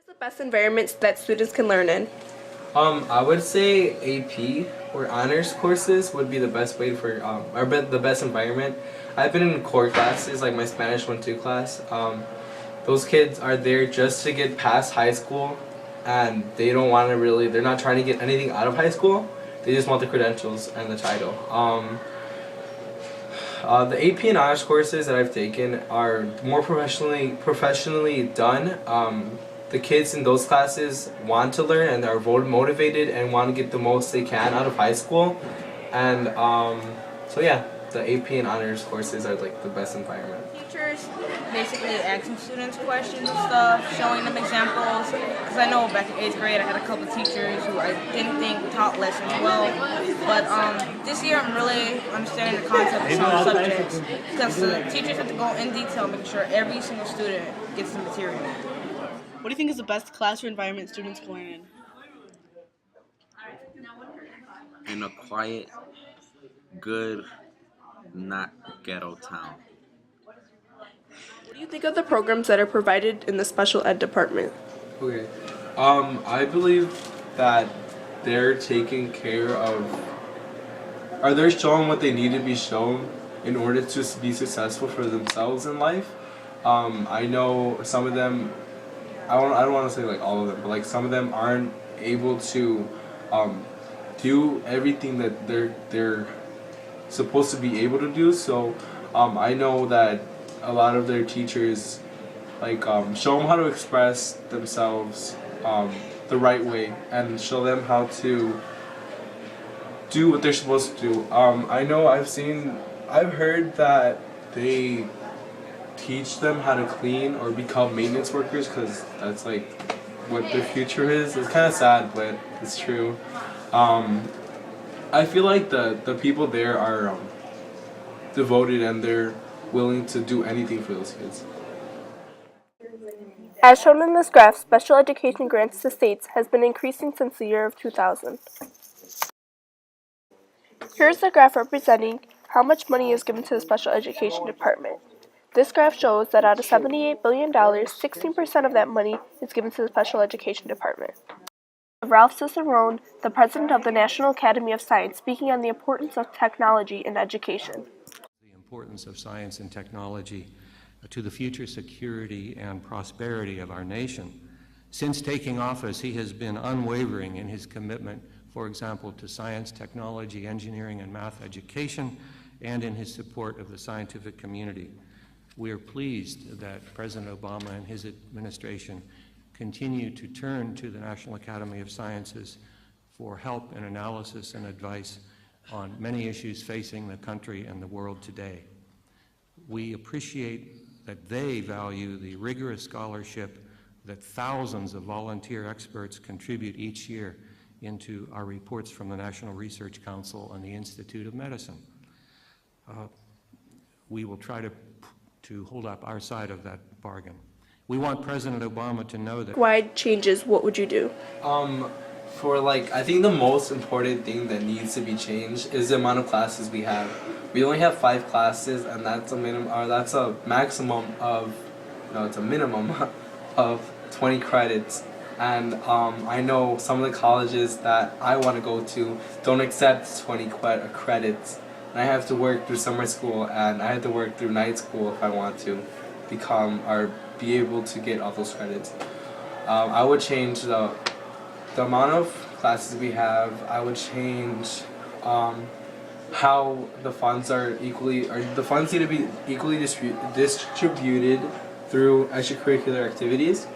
What is the best environment that students can learn in? I would say AP or honors courses would be the best way for the best environment. I've been in core classes like my Spanish 1-2 class. Those kids are there just to get past high school, and they don't want to really. They're not trying to get anything out of high school. They just want the credentials and the title. The AP and honors courses that I've taken are more professionally done. The kids in those classes want to learn and are motivated and want to get the most they can out of high school, and so yeah, the AP and honors courses are like the best environment. Teachers basically asking students questions and stuff, showing them examples. Because I know back in 8th grade I had a couple teachers who I didn't think taught lessons well. But this year I'm really understanding the concept of some subjects. Because the teachers have to go in detail, making sure every single student gets the material. What do you think is the best classroom environment students can learn in? In a quiet, good, not ghetto town. What do you think of the programs that are provided in the special ed department? Okay, I believe that they're taking care of, or they're showing what they need to be shown in order to be successful for themselves in life. I know some of them. I don't want to say like all of them, but like some of them aren't able to do everything that they're supposed to be able to do. So I know that a lot of their teachers like show them how to express themselves the right way and show them how to do what they're supposed to do. I've heard that they teach them how to clean or become maintenance workers because that's like what their future is. It's kind of sad, but it's true. I feel like the people there are devoted and they're willing to do anything for those kids. As shown in this graph, special education grants to states has been increasing since the year of 2000. Here's the graph representing how much money is given to the special education department. This graph shows that out of $78 billion, 16% of that money is given to the special education department. Ralph Cicerone, the president of the National Academy of Science, speaking on the importance of technology in education. The importance of science and technology to the future security and prosperity of our nation. Since taking office, he has been unwavering in his commitment, for example, to science, technology, engineering, and math education, and in his support of the scientific community. We are pleased that President Obama and his administration continue to turn to the National Academy of Sciences for help and analysis and advice on many issues facing the country and the world today. We appreciate that they value the rigorous scholarship that thousands of volunteer experts contribute each year into our reports from the National Research Council and the Institute of Medicine. We will try to hold up our side of that bargain. We want President Obama to know that Wide changes, what would you do? I think the most important thing that needs to be changed is the amount of classes we have. We only have 5 classes, and that's a minimum, or that's a maximum of, no, it's a minimum of 20 credits. And I know some of the colleges that I want to go to don't accept 20 credits. And I have to work through summer school, and I have to work through night school if I want to become or be able to get all those credits. I would change the amount of classes we have. I would change how the funds are the funds need to be equally distributed through extracurricular activities.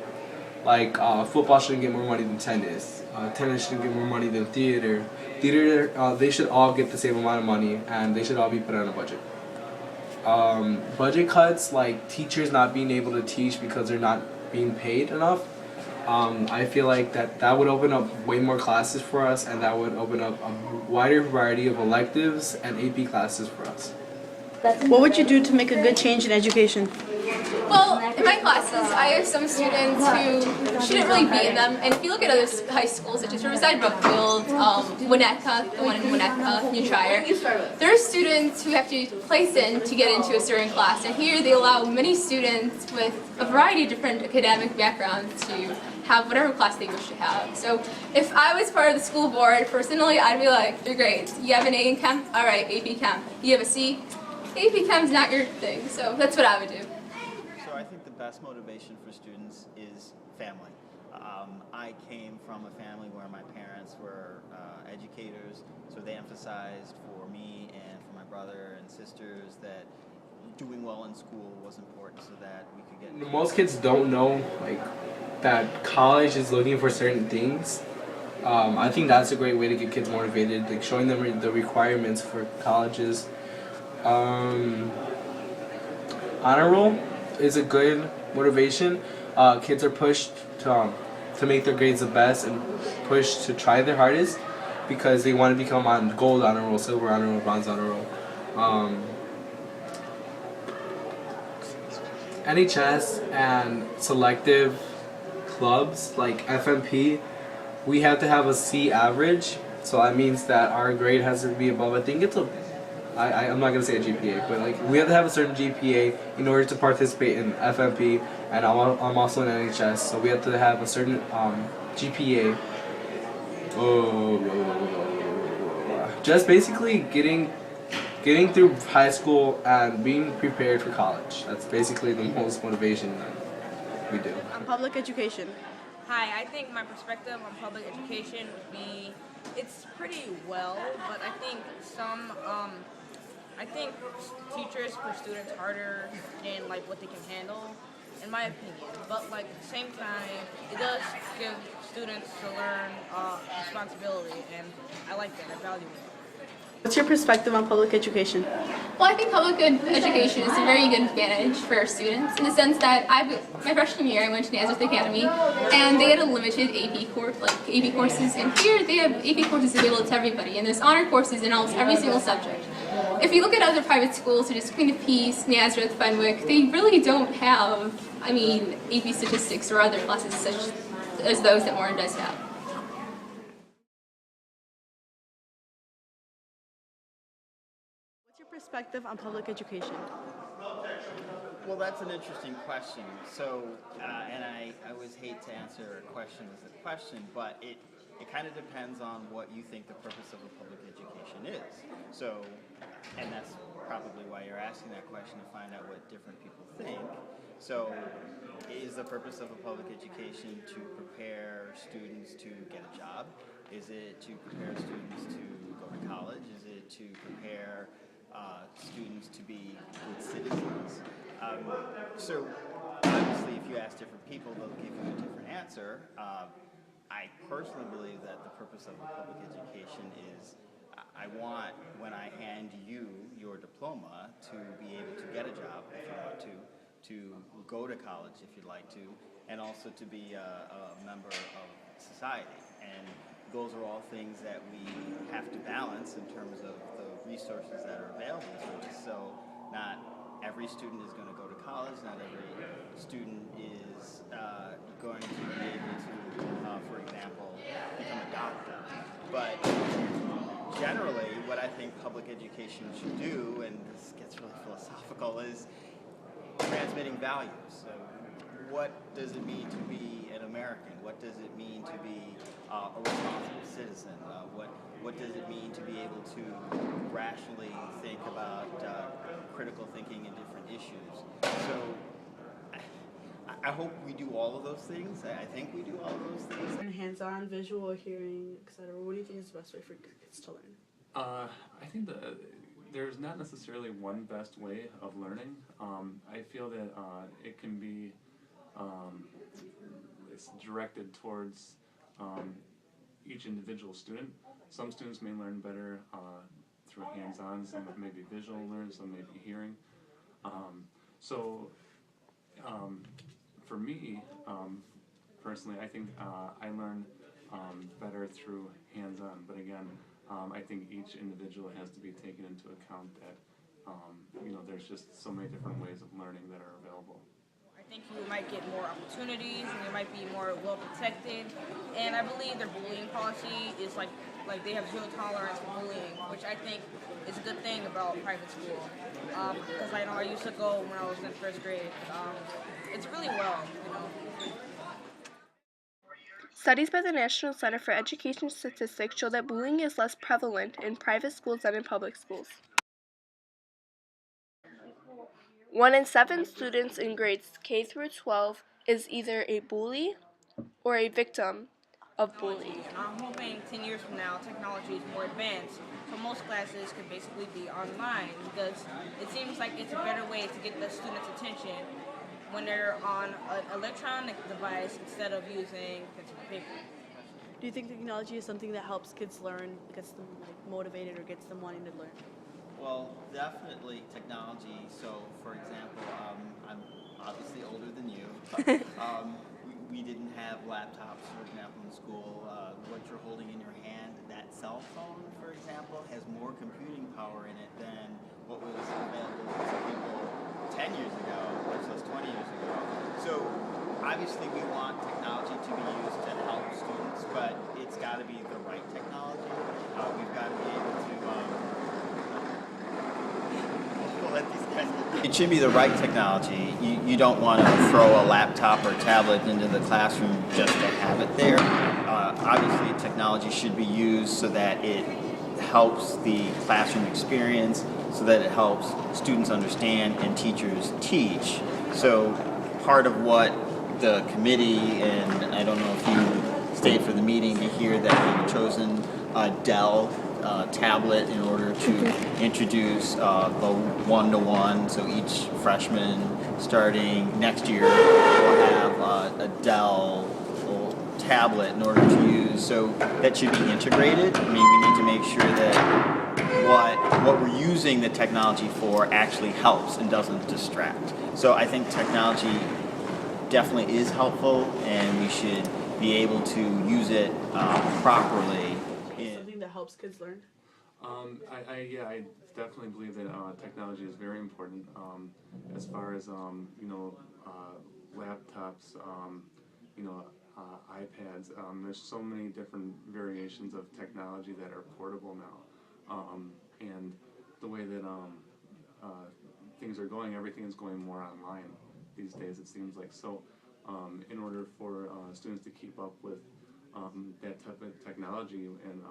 Like football shouldn't get more money than tennis. Tennis shouldn't get more money than theater. Theater, they should all get the same amount of money, and they should all be put on a budget. Budget cuts, like teachers not being able to teach because they're not being paid enough. I feel like that would open up way more classes for us, and that would open up a wider variety of electives and AP classes for us. What would you do to make a good change in education? Well, in my classes, I have some students who shouldn't really be in them. And if you look at other high schools, such as Riverside, Brookfield, Winnetka, the one in Winnetka, New Trier, there are students who have to place in to get into a certain class. And here they allow many students with a variety of different academic backgrounds to have whatever class they wish to have. So if I was part of the school board, personally, I'd be like, your grades. You have an A in Chem? All right, AP Chem. You have a C? AP Chem's not your thing. So that's what I would do. So I think the best motivation for students is family. I came from a family where my parents were educators, so they emphasized for me and for my brother and sisters that doing well in school was important so that we could get... Most kids don't know like that college is looking for certain things. I think that's a great way to get kids motivated, like showing them the requirements for colleges. Honor roll is a good motivation. Kids are pushed to make their grades the best and pushed to try their hardest because they want to become on gold honor roll, silver honor roll, bronze honor roll. NHS and selective clubs like FMP, we have to have a C average, so that means that our grade has to be above, I think it's I'm not going to say a GPA, but like we have to have a certain GPA in order to participate in FMP, and I'm also in NHS, so we have to have a certain GPA. Just basically getting through high school and being prepared for college. That's basically the most motivation that we do. On public education. Hi, I think my perspective on public education would be, it's pretty well, but I think teachers push students harder than like what they can handle, in my opinion. But like at the same time, it does give students to learn responsibility, and I like that. I value it. What's your perspective on public education? Well, I think public education is a very good advantage for our students in the sense that my freshman year I went to Nazareth Academy and they had a limited AP courses, and here they have AP courses available to everybody, and there's honor courses in almost every single subject. If you look at other private schools such as Queen of Peace, Nazareth, Fenwick, they really don't have, AP statistics or other classes such as those that Warren does have. What's your perspective on public education? Well, that's an interesting question. So, and I always hate to answer a question with a question, but it kind of depends on what you think the purpose of a public education is. So, and that's probably why you're asking that question, to find out what different people think. So, is the purpose of a public education to prepare students to get a job? Is it to prepare students to go to college? Is it to prepare students to be good citizens? So obviously if you ask different people, they'll give you a different answer. I personally believe that the purpose of a public education is I want, when I hand you your diploma, to be able to get a job if you want to go to college if you'd like to, and also to be a member of society. And those are all things that we have to balance in terms of the resources that are available to us. So not every student is going to go to college, not every student is going to be able to, for example, become a doctor. But generally, what I think public education should do, and this gets really philosophical, is transmitting values. So what does it mean to be an American? What does it mean to be a responsible citizen? What does it mean to be able to rationally think about critical thinking in different issues? So I hope we do all of those things. I think we do all of those things. Hands-on, visual, hearing, etc. What do you think is the best way for kids to learn? I think that there's not necessarily one best way of learning. I feel that it can be it's directed towards each individual student. Some students may learn better through hands-on, some may be visual learn, some may be hearing. For me, personally, I think I learn better through hands-on, but again, I think each individual has to be taken into account that there's just so many different ways of learning that are available. get more opportunities and they might be more well protected. And I believe their bullying policy is like they have zero tolerance for bullying, which I think is a good thing about private school. Because I know I used to go when I was in first grade. It's really well, you know. Studies by the National Center for Education Statistics show that bullying is less prevalent in private schools than in public schools. 1 in 7 students in grades K through 12 is either a bully or a victim of bullying. And I'm hoping 10 years from now, technology is more advanced, so most classes could basically be online because it seems like it's a better way to get the students' attention when they're on an electronic device instead of using pencil and paper. Do you think technology is something that helps kids learn, gets them motivated, or gets them wanting to learn? Well, definitely technology. So, for example, I'm obviously older than you. But, we didn't have laptops, for example, in school. What you're holding in your hand, that cell phone, for example, has more computing power in it than what was available to people 10 years ago, much less 20 years ago. So, obviously, we want technology to be used to help students, but it's got to be the right technology. We've got to be able to. It should be the right technology. You don't want to throw a laptop or tablet into the classroom just to have it there. Obviously, technology should be used so that it helps the classroom experience, so that it helps students understand and teachers teach. So part of what the committee, and I don't know if you stayed for the meeting to hear that we've chosen Dell tablet in order to introduce the one-to-one. So each freshman starting next year will have a Dell tablet in order to use. So that should be integrated. I mean, we need to make sure that what we're using the technology for actually helps and doesn't distract. So I think technology definitely is helpful, and we should be able to use it properly. Something that helps kids learn? I definitely believe that technology is very important. As far as laptops, iPads. There's so many different variations of technology that are portable now, and the way that things are going, everything is going more online these days. It seems like so. In order for students to keep up with that type of technology and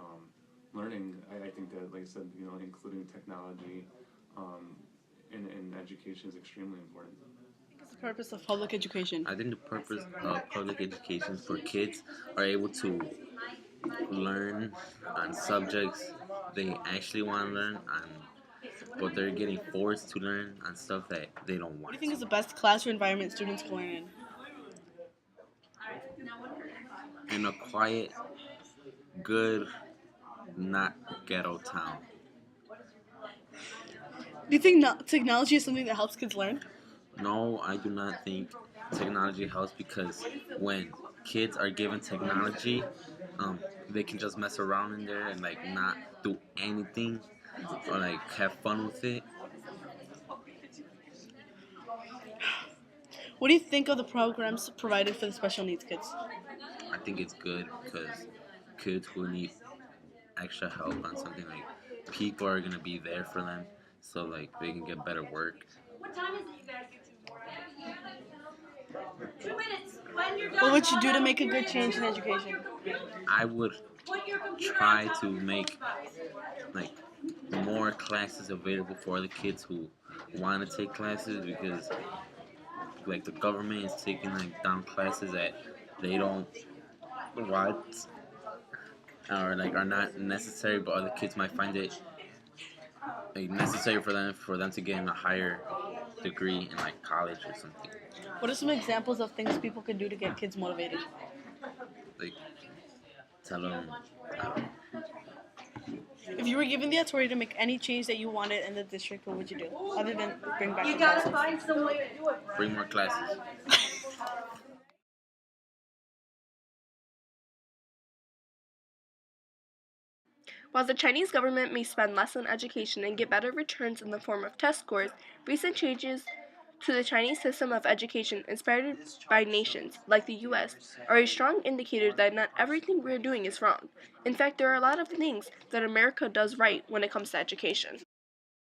learning, I think that, like I said, including technology in education is extremely important. What's the purpose of public education? I think the purpose of public education for kids are able to learn on subjects they actually want to learn but they're getting forced to learn on stuff that they don't want. What do you think is the best classroom environment students can learn in? In a quiet, good, not ghetto town. Do you think technology is something that helps kids learn? No, I do not think technology helps because when kids are given technology, they can just mess around in there and not do anything or have fun with it. What do you think of the programs provided for the special needs kids? I think it's good because kids who need extra help on something, people are gonna be there for them, so they can get better work. What time is it, you guys? 2 minutes. When you're done. What would you do to make a good change in education? I would try to make more classes available for the kids who want to take classes, because the government is taking down classes that they don't want or are not necessary, but other kids might find it necessary for them to get in a higher degree in college or something. What are some examples of things people can do to get kids motivated? Tell them. If you were given the authority to make any change that you wanted in the district, what would you do? Other than bring back You the gotta classes? find some way to do it. Bring more classes. While the Chinese government may spend less on education and get better returns in the form of test scores, recent changes to the Chinese system of education inspired by nations like the US are a strong indicator that not everything we're doing is wrong. In fact, there are a lot of things that America does right when it comes to education.